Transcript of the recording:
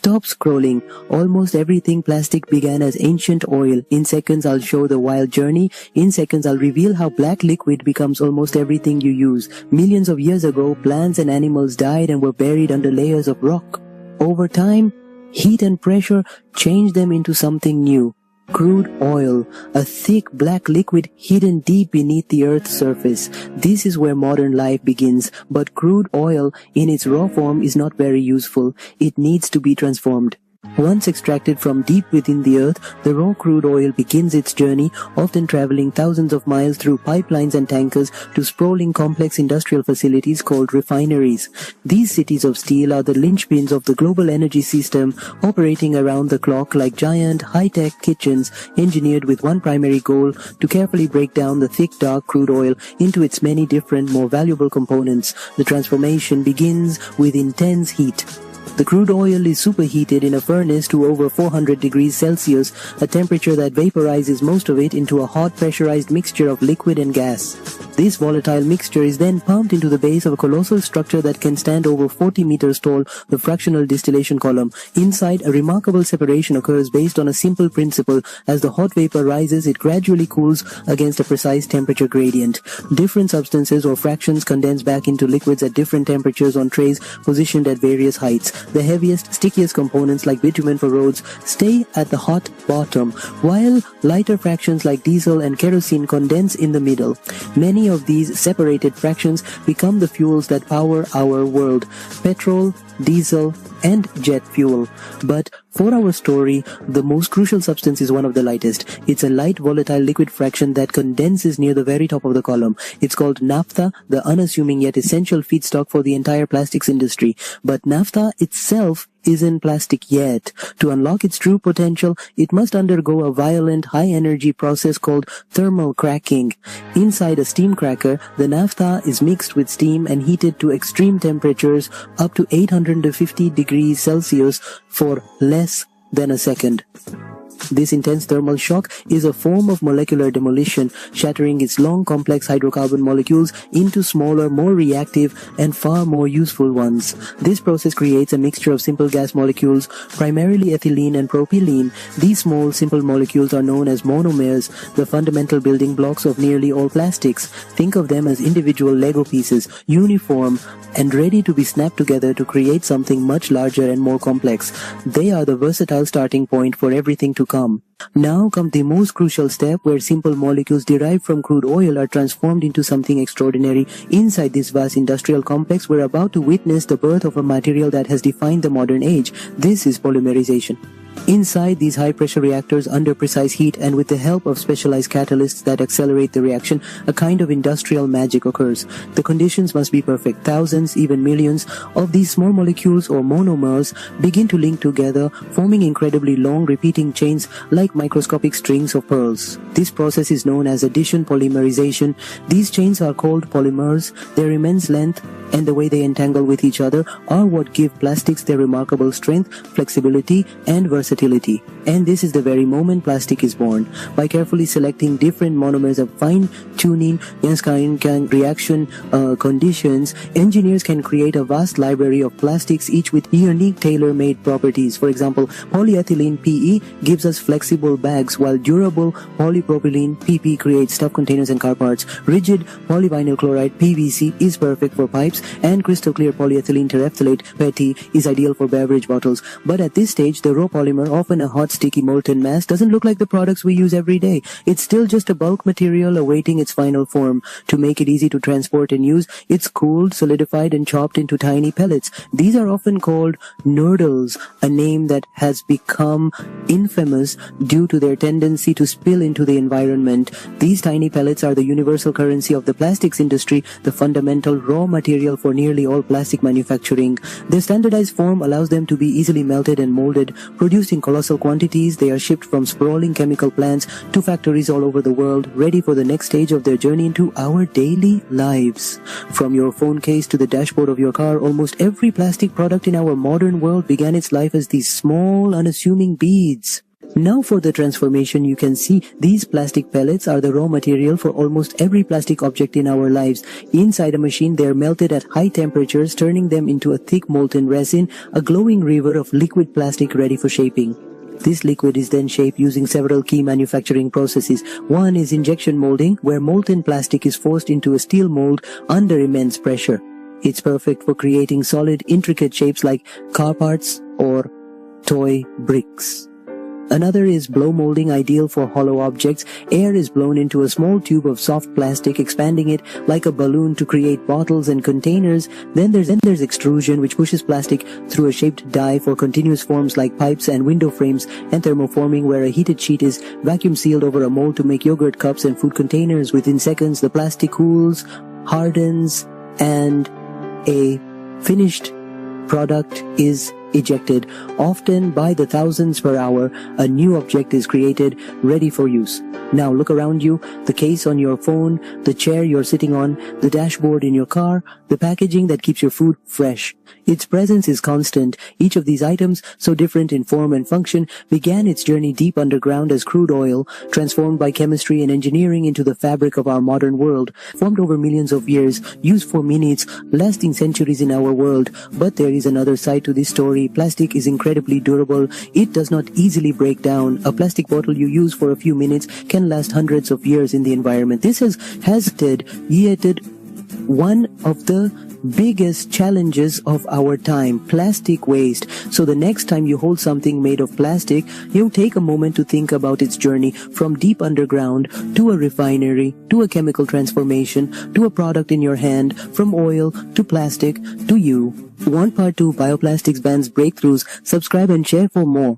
Stop scrolling. Almost everything plastic began as ancient oil. In seconds, I'll show the wild journey. In seconds, I'll reveal how black liquid becomes almost everything you use. Millions of years ago, plants and animals died and were buried under layers of rock. Over time, heat and pressure changed them into something new. Crude oil, a thick black liquid hidden deep beneath the Earth's surface. This is where modern life begins, but crude oil in its raw form is not very useful. It needs to be transformed. Once extracted from deep within the earth, the raw crude oil begins its journey, often traveling thousands of miles through pipelines and tankers to sprawling complex industrial facilities called refineries. These cities of steel are the linchpins of the global energy system, operating around the clock like giant, high-tech kitchens engineered with one primary goal: to carefully break down the thick, dark crude oil into its many different, more valuable components. The transformation begins with intense heat. The crude oil is superheated in a furnace to over 400 degrees Celsius, a temperature that vaporizes most of it into a hot pressurized mixture of liquid and gas. This volatile mixture is then pumped into the base of a colossal structure that can stand over 40 meters tall, the fractional distillation column. Inside, a remarkable separation occurs based on a simple principle. As the hot vapor rises, it gradually cools against a precise temperature gradient. Different substances or fractions condense back into liquids at different temperatures on trays positioned at various heights. The heaviest, stickiest components like bitumen for roads stay at the hot bottom, while lighter fractions like diesel and kerosene condense in the middle. Many of these separated fractions become the fuels that power our world: petrol, diesel, and jet fuel. But for our story, the most crucial substance is one of the lightest. It's a light volatile liquid fraction that condenses near the very top of the column. It's called naphtha, the unassuming yet essential feedstock for the entire plastics industry. But naphtha itself isn't plastic yet. To unlock its true potential, it must undergo a violent, high-energy process called thermal cracking. Inside a steam cracker, the naphtha is mixed with steam and heated to extreme temperatures up to 850 degrees Celsius for less than a second. This intense thermal shock is a form of molecular demolition, shattering its long, complex hydrocarbon molecules into smaller, more reactive, and far more useful ones. This process creates a mixture of simple gas molecules, primarily ethylene and propylene. These small, simple molecules are known as monomers, the fundamental building blocks of nearly all plastics. Think of them as individual Lego pieces, uniform and ready to be snapped together to create something much larger and more complex. They are the versatile starting point for everything to come. Now comes the most crucial step, where simple molecules derived from crude oil are transformed into something extraordinary. Inside this vast industrial complex, we're about to witness the birth of a material that has defined the modern age. This is polymerization. Inside these high-pressure reactors, under precise heat and with the help of specialized catalysts that accelerate the reaction, a kind of industrial magic occurs. The conditions must be perfect. Thousands, even millions, of these small molecules or monomers begin to link together, forming incredibly long, repeating chains like microscopic strings of pearls. This process is known as addition polymerization. These chains are called polymers. Their immense length and the way they entangle with each other are what give plastics their remarkable strength, flexibility, and versatility. And this is the very moment plastic is born. By carefully selecting different monomers of fine-tuning reaction conditions, engineers can create a vast library of plastics, each with unique tailor-made properties. For example, polyethylene PE gives us flexible bags, while durable polypropylene PP creates stuff containers and car parts. Rigid polyvinyl chloride PVC is perfect for pipes, and crystal clear polyethylene terephthalate PET is ideal for beverage bottles. But at this stage, the raw polymer, often a hot, sticky, molten mass, doesn't look like the products we use every day. It's still just a bulk material awaiting its final form. To make it easy to transport and use, it's cooled, solidified, and chopped into tiny pellets. These are often called nurdles, a name that has become infamous due to their tendency to spill into the environment. These tiny pellets are the universal currency of the plastics industry, the fundamental raw material for nearly all plastic manufacturing. Their standardized form allows them to be easily melted and molded. Produced in colossal quantities, they are shipped from sprawling chemical plants to factories all over the world, ready for the next stage of their journey into our daily lives. From your phone case to the dashboard of your car, almost every plastic product in our modern world began its life as these small, unassuming beads. Now for the transformation, you can see these plastic pellets are the raw material for almost every plastic object in our lives. Inside a machine, they are melted at high temperatures, turning them into a thick molten resin, a glowing river of liquid plastic ready for shaping. This liquid is then shaped using several key manufacturing processes. One is injection molding, where molten plastic is forced into a steel mold under immense pressure. It's perfect for creating solid, intricate shapes like car parts or toy bricks. Another is blow molding, ideal for hollow objects. Air is blown into a small tube of soft plastic, expanding it like a balloon to create bottles and containers. Then there's extrusion, which pushes plastic through a shaped die for continuous forms like pipes and window frames, and thermoforming, where a heated sheet is vacuum sealed over a mold to make yogurt cups and food containers. Within seconds, the plastic cools, hardens, and a finished product is ejected. Often by the thousands per hour, a new object is created, ready for use. Now look around you, the case on your phone, the chair you're sitting on, the dashboard in your car, the packaging that keeps your food fresh. Its presence is constant. Each of these items, so different in form and function, began its journey deep underground as crude oil, transformed by chemistry and engineering into the fabric of our modern world, formed over millions of years, used for minutes, lasting centuries in our world. But there is another side to this story. Plastic is incredibly durable. It does not easily break down. A plastic bottle you use for a few minutes can last hundreds of years in the environment. This has yielded one of the biggest challenges of our time, plastic waste. So the next time you hold something made of plastic, you take a moment to think about its journey from deep underground to a refinery, to a chemical transformation, to a product in your hand, from oil to plastic to you. Want part 2 Bioplastics Ban's breakthroughs? Subscribe and share for more.